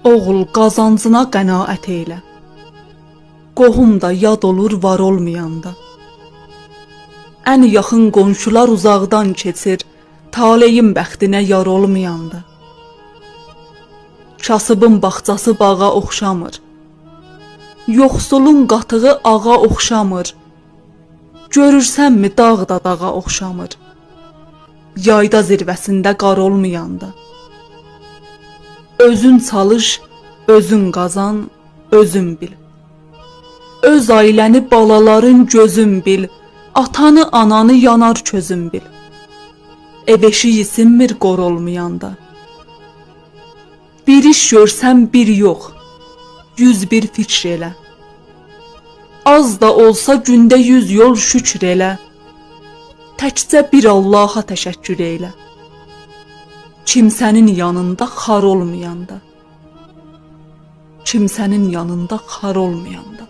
Oğul qazancına qənaət eylə. Qohum da yad olur var olmayanda. Ən yaxın qonşular uzaqdan keçir, taleyin bəxtinə yar olmayanda. Kasıbın bağçası bağa oxşamır. Yoxsulun qatığı ağa oxşamır. Görürsənmi dağ da dağa oxşamır. Yayda zirvəsində qar olmayanda. Özün çalış, özün qazan, özün bil. Öz ailəni balaların gözün bil. Atanı ananı yanar közün bil. Ev eşiyi sinmir qor olmayanda. Bir iş görsən bir yox, 101 fikr elə. Az da olsa gündə 100 yol şükür elə. Təkcə bir Allaha təşəkkür elə. Kimsənin yanında xar olmayanda. Kimsənin yanında xar olmayanda.